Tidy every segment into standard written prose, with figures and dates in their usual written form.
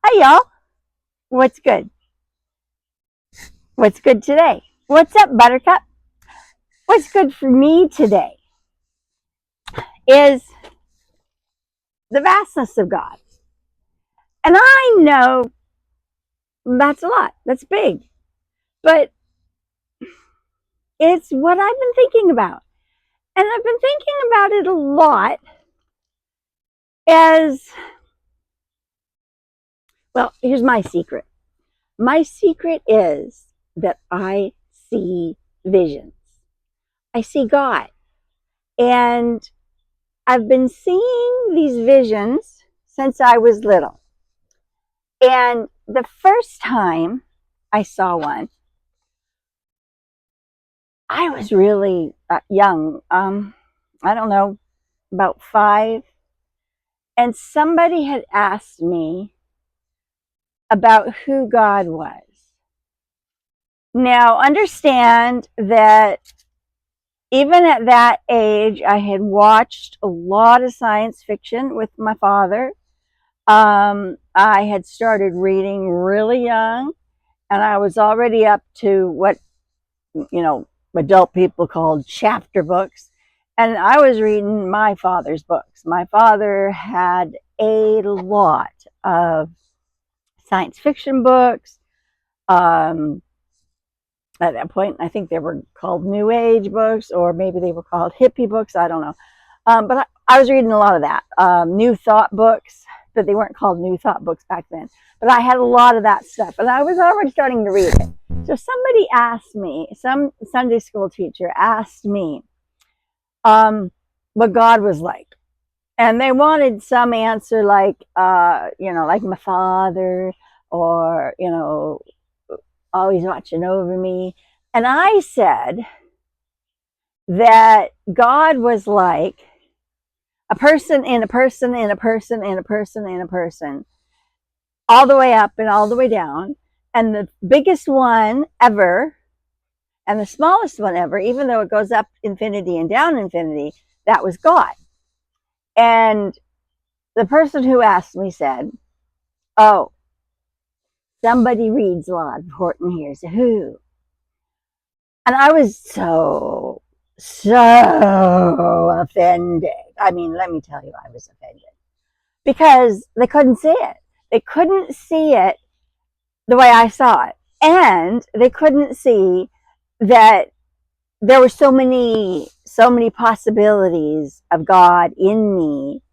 Hey y'all, what's good? What's good today? What's up, Buttercup? What's good for me today is the vastness of God. And I know that's a lot, that's big, but it's what I've been thinking about. And I've been thinking about it a lot as, well, here's my secret. My secret is that I see visions. I see God. And I've been seeing these visions since I was little. And the first time I saw one, I was really young. I don't know, about 5. And somebody had asked me about who God was. Now, understand that even at that age, I had watched a lot of science fiction with my father. I had started reading really young, and I was already up to what, adult people called chapter books. And I was reading my father's books. My father had a lot of science fiction books. At that point, I think they were called New Age books, or maybe they were called hippie books. I don't know. But I was reading a lot of that. New Thought books, but they weren't called New Thought books back then. But I had a lot of that stuff, and I was already starting to read it. So somebody asked me, some Sunday school teacher asked me what God was like. And they wanted some answer like, like my father, or, always watching over me. And I said that God was like a person in a person in a person in a person in a person, all the way up and all the way down. And the biggest one ever and the smallest one ever, even though it goes up infinity and down infinity, that was God. And the person who asked me said, oh, somebody reads a lot of Horton Hears a Who. And I was so offended. I mean, let me tell you, I was offended. Because they couldn't see it. They couldn't see it the way I saw it. And they couldn't see that there were so many possibilities of God in me,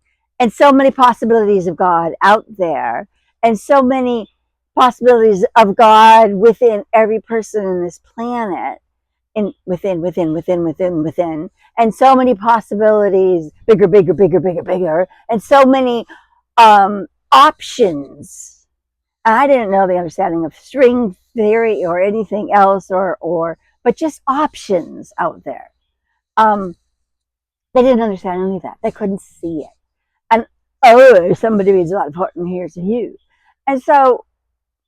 and so many possibilities of God out there, and so many possibilities of God within every person in this planet, within, and so many possibilities, bigger, and so many options. And I didn't know the understanding of string theory or anything else, but just options out there. They didn't understand any of that. They couldn't see it. And somebody reads a lot of Horton Hears a Who. And so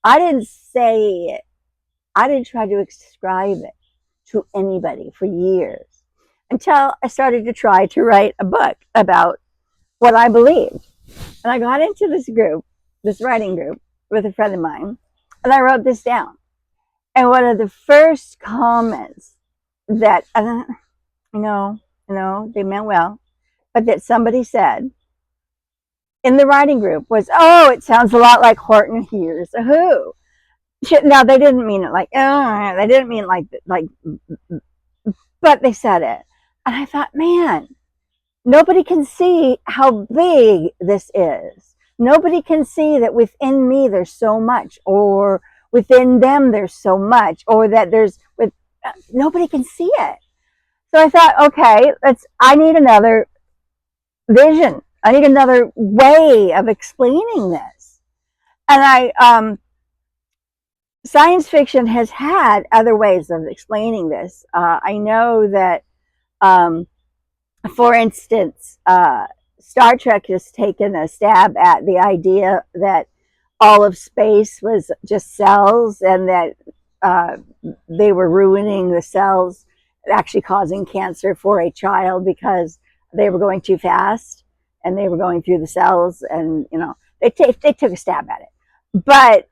I didn't say it. I didn't try to describe it to anybody for years, until I started to try to write a book about what I believed. And I got into this writing group with a friend of mine, and I wrote this down. And one of the first comments that, they meant well, but that somebody said in the writing group was, oh, it sounds a lot like Horton Hears a Who. Now, they didn't mean it like, they didn't mean like, but they said it. And I thought, man, nobody can see how big this is. Nobody can see that within me there's so much, or within them there's so much, or that nobody can see it. So I thought, okay, I need another vision. I need another way of explaining this. And science fiction has had other ways of explaining this. I know that, for instance, Star Trek has taken a stab at the idea that all of space was just cells, and that they were ruining the cells, actually causing cancer for a child because they were going too fast and they were going through the cells, and they took a stab at it. but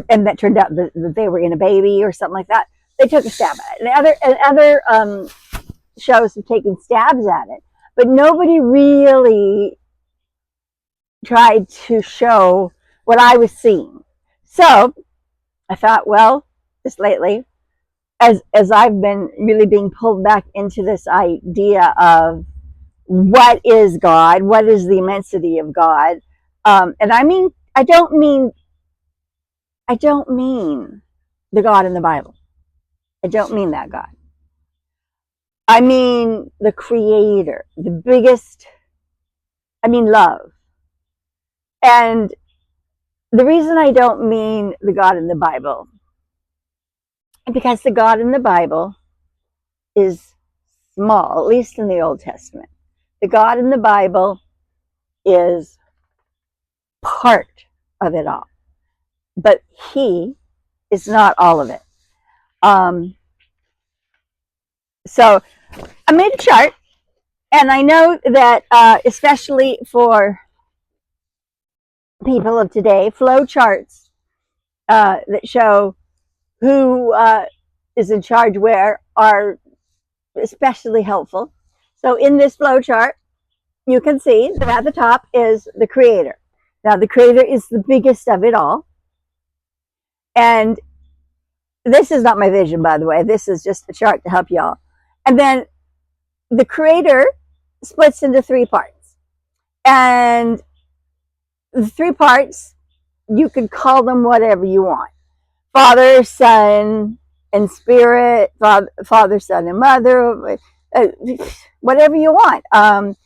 and that turned out that they were in a baby or something like that. They took a stab at it. And other shows have taken stabs at it, but nobody really tried to show what I was seeing. So I thought, well, just lately, as I've been really being pulled back into this idea of what is God, what is the immensity of God, and I don't mean the God in the Bible. I don't mean that God. I mean the Creator, the biggest. I mean love. And the reason I don't mean the God in the Bible, because the God in the Bible is small, at least in the Old Testament. The God in the Bible is part of it all, but He is not all of it. So I made a chart, and I know that especially for people of today, flow charts that show who is in charge where are especially helpful. So in this flow chart, you can see that at the top is the Creator. Now, the Creator is the biggest of it all. And this is not my vision, by the way. This is just a chart to help y'all. And then the Creator splits into 3 parts. And the 3 parts, you could call them whatever you want. Father, Son, and Spirit, Father, Son, and Mother, whatever you want.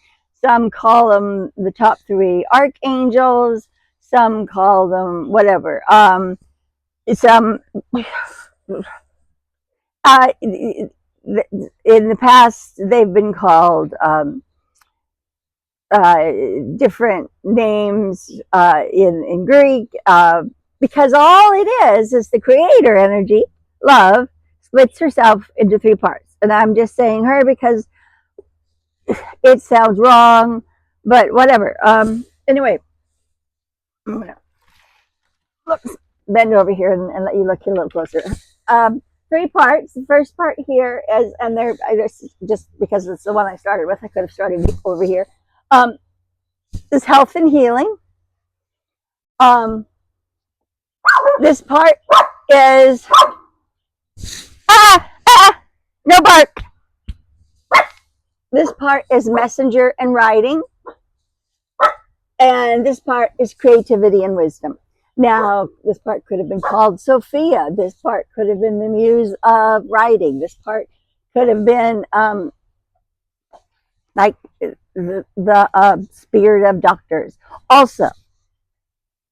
Some call them the top 3 archangels. Some call them whatever. Some in the past they've been called different names in Greek, because all it is the Creator energy, love, splits herself into 3 parts. And I'm just saying her because it sounds wrong, but whatever. Anyway, I'm gonna bend over here and let you look here a little closer. 3 parts. The first part here is, and they're just because it's the one I started with, I could have started over here. Is health and healing. This part is no bark. This part is messenger and writing, and this part is creativity and wisdom. Now, this part could have been called Sophia. This part could have been the muse of writing. This part could have been like the spirit of doctors. Also,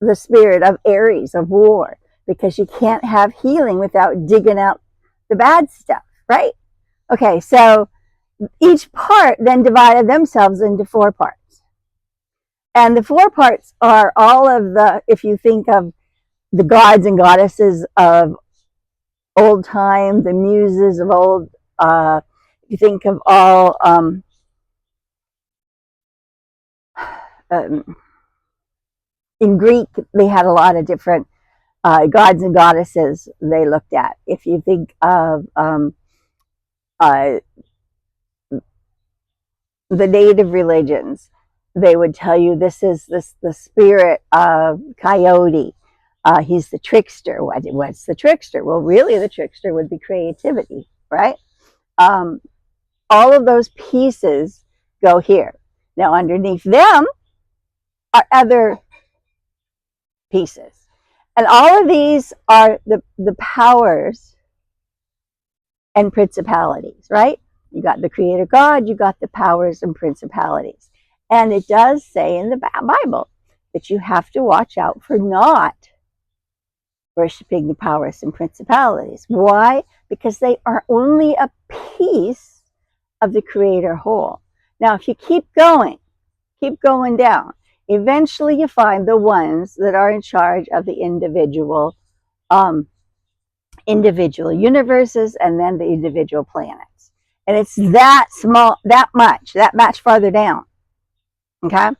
the spirit of Aries, of war, because you can't have healing without digging out the bad stuff, right? Okay, so each part then divided themselves into 4 parts. And the 4 parts are all of the, if you think of the gods and goddesses of old time, the muses of old, if you think of all in Greek, they had a lot of different gods and goddesses they looked at. If you think of the native religions, they would tell you this is the spirit of Coyote. He's the trickster. What's the trickster? Well, really, the trickster would be creativity, right? All of those pieces go here. Now, underneath them are other pieces. And all of these are the powers and principalities, right? You got the Creator God, you got the powers and principalities. And it does say in the Bible that you have to watch out for not worshiping the powers and principalities. Why? Because they are only a piece of the Creator whole. Now, if you keep going down, eventually you find the ones that are in charge of the individual universes and then the individual planets. And it's that small, that much farther down. Okay?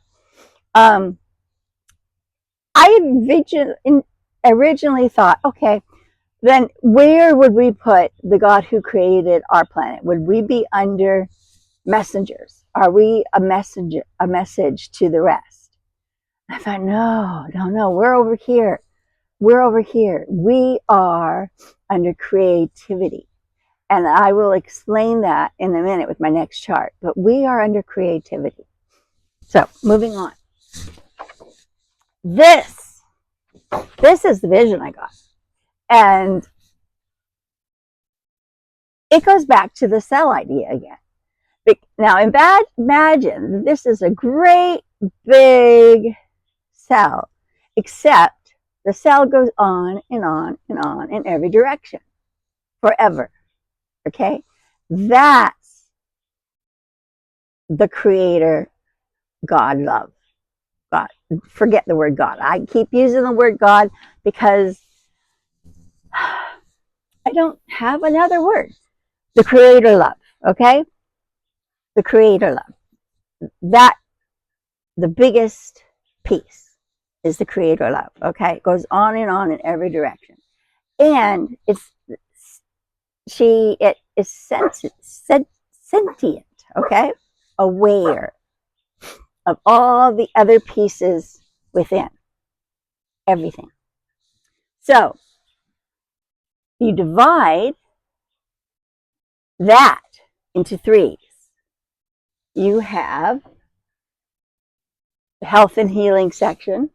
I originally thought, okay, then where would we put the God who created our planet? Would we be under messengers? Are we a messenger, a message to the rest? I thought, no, we're over here. We're over here. We are under creativity. And I will explain that in a minute with my next chart. But we are under creativity. So, moving on. This is the vision I got. And it goes back to the cell idea again. Now, imagine this is a great big cell, except the cell goes on and on and on in every direction forever. Okay? That's the creator, God, love. God. Forget the word God. I keep using the word God because I don't have another word. The creator love. Okay? The creator love. That, the biggest piece is the creator love. Okay? It goes on and on in every direction. And it is sentient, okay? Aware of all the other pieces within everything. So you divide that into threes. You have the health and healing section.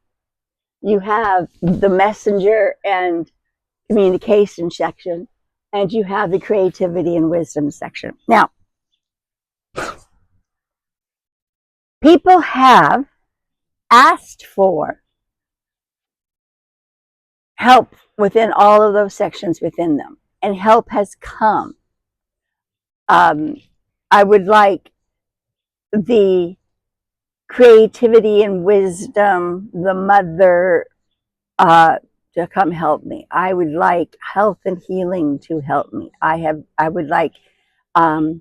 You have the messenger and communication section. And you have the creativity and wisdom section. Now, people have asked for help within all of those sections within them, and help has come. I would like the creativity and wisdom, the mother, to come help me. I would like health and healing to help me. I would like a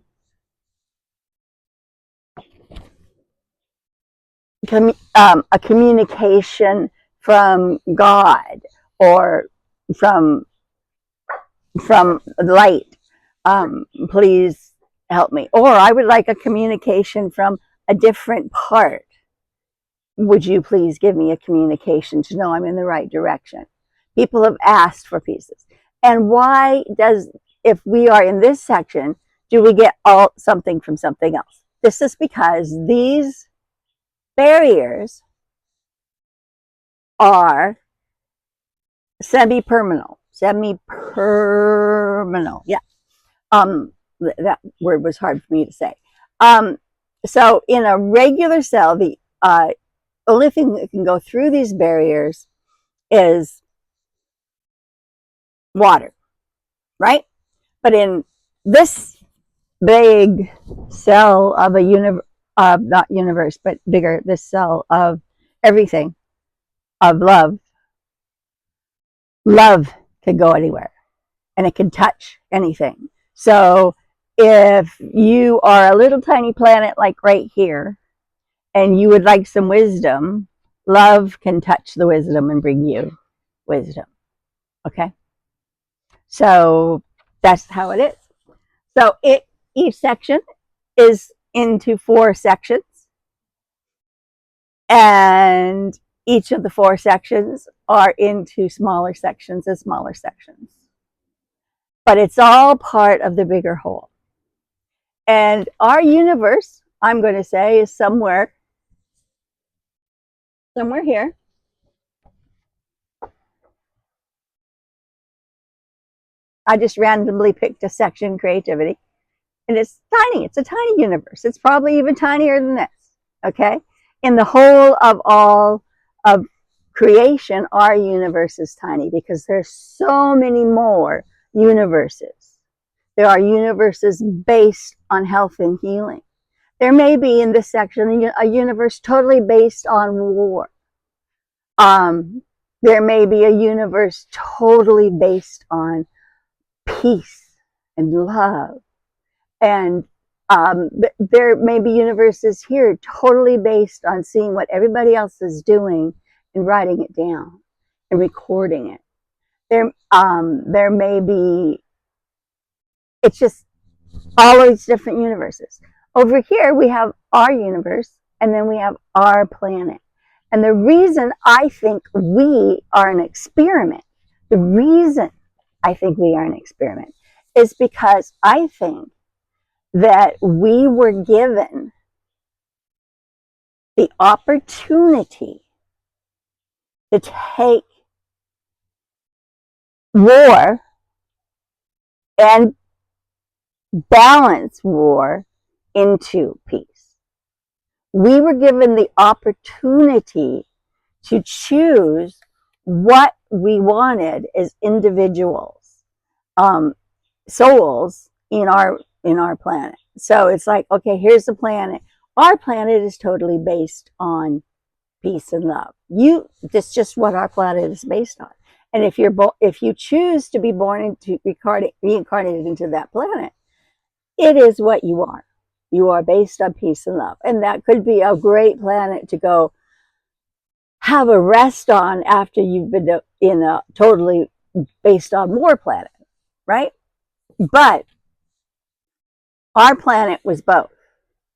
communication from God or from light. Please help me. Or I would like a communication from a different part. Would you please give me a communication to know I'm in the right direction? People have asked for pieces. And why does, if we are in this section, do we get something from something else? This is because these barriers are semi-permanent. Yeah. That word was hard for me to say. So in a regular cell, the only thing that can go through these barriers is water, right? But in this big cell of a not universe, but bigger, this cell of everything, of love can go anywhere and it can touch anything. So if you are a little tiny planet like right here and you would like some wisdom, love can touch the wisdom and bring you wisdom. Okay? So that's how it is. So each section is into 4 sections. And each of the 4 sections are into smaller sections and smaller sections. But it's all part of the bigger whole. And our universe, I'm going to say, is somewhere here. I just randomly picked a section, creativity. And it's tiny. It's a tiny universe. It's probably even tinier than this. Okay? In the whole of all of creation, our universe is tiny because there's so many more universes. There are universes based on health and healing. There may be in this section a universe totally based on war. There may be a universe totally based on peace and love. And there may be universes here totally based on seeing what everybody else is doing and writing it down and recording it There may be, it's just all these different universes. Over here, we have our universe, and then we have our planet. And the reason I think we are an experiment, the reason I think we are an experiment is because I think that we were given the opportunity to take war and balance war into peace. We were given the opportunity to choose what we wanted as individuals, souls in our planet. So it's like, okay, here's the planet. Our planet is totally based on peace and love. That's just what our planet is based on. And if you choose to be born into reincarnated into that planet, it is what you are. You are based on peace and love, and that could be a great planet to go have a rest on after you've been in a totally based on war planet, right? But our planet was both,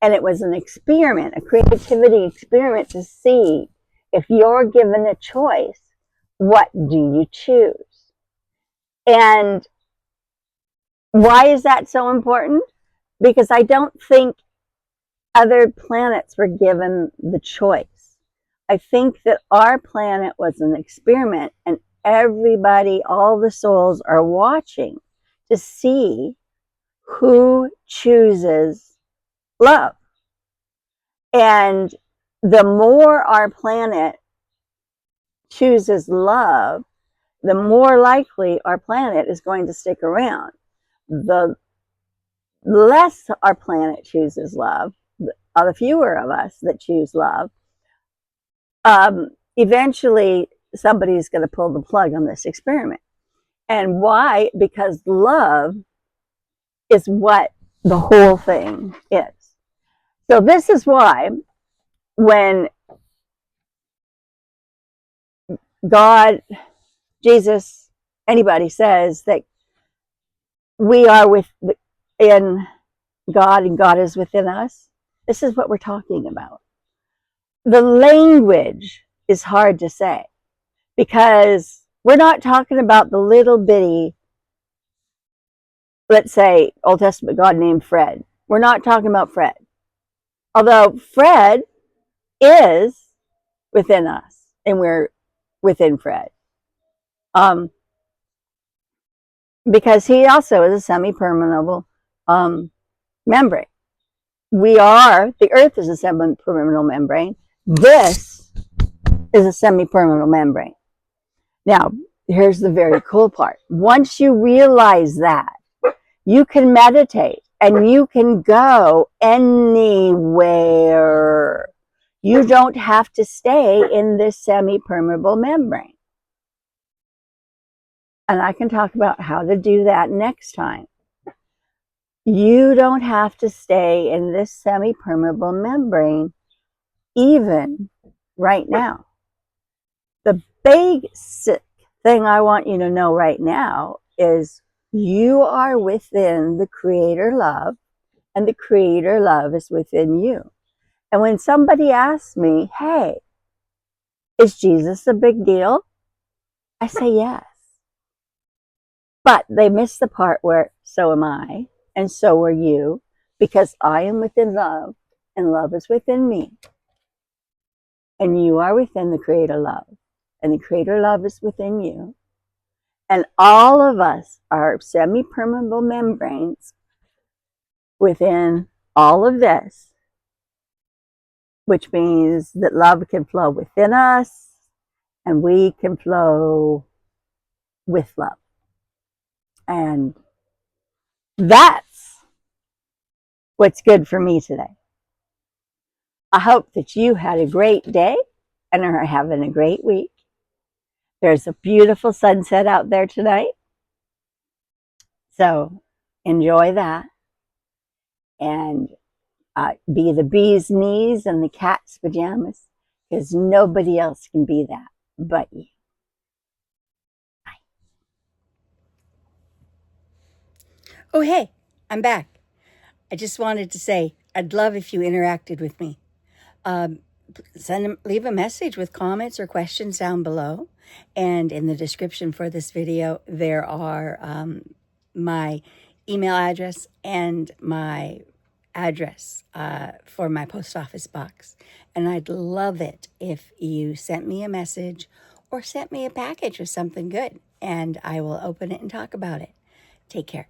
and it was an experiment, a creativity experiment to see if you're given a choice, what do you choose? And why is that so important? Because I don't think other planets were given the choice. I think that our planet was an experiment, and everybody, all the souls are watching to see who chooses love. And the more our planet chooses love, the more likely our planet is going to stick around. The less our planet chooses love, the fewer of us that choose love, eventually somebody's going to pull the plug on this experiment. And why? Because love is what the whole thing is. So this is why when God, Jesus, anybody says that we are within God and God is within us, this is what we're talking about. The language is hard to say because we're not talking about the little bitty, let's say, Old Testament God named Fred. We're not talking about Fred. Although Fred is within us and we're within Fred. Because he also is a semi-permeable membrane. The Earth is a semi-permeable membrane. This is a semi-permeable membrane. Now, here's the very cool part. Once you realize that, you can meditate and you can go anywhere. You don't have to stay in this semi-permeable membrane. And I can talk about how to do that next time. You don't have to stay in this semi-permeable membrane even right now. The basic thing I want you to know right now is you are within the Creator love, and the Creator love is within you. And when somebody asks me, hey, is Jesus a big deal? I say yes. But they miss the part where so am I, and so are you, because I am within love, and love is within me. And you are within the Creator love, and the Creator love is within you. And all of us are semi-permeable membranes within all of this, which means that love can flow within us, and we can flow with love. And that's what's good for me today. I hope that you had a great day and are having a great week. There's a beautiful sunset out there tonight. So enjoy that. And be the bee's knees and the cat's pajamas, because nobody else can be that but you. Oh, hey, I'm back. I just wanted to say I'd love if you interacted with me. Leave a message with comments or questions down below. And in the description for this video, there are my email address and my address for my post office box. And I'd love it if you sent me a message or sent me a package with something good, and I will open it and talk about it. Take care.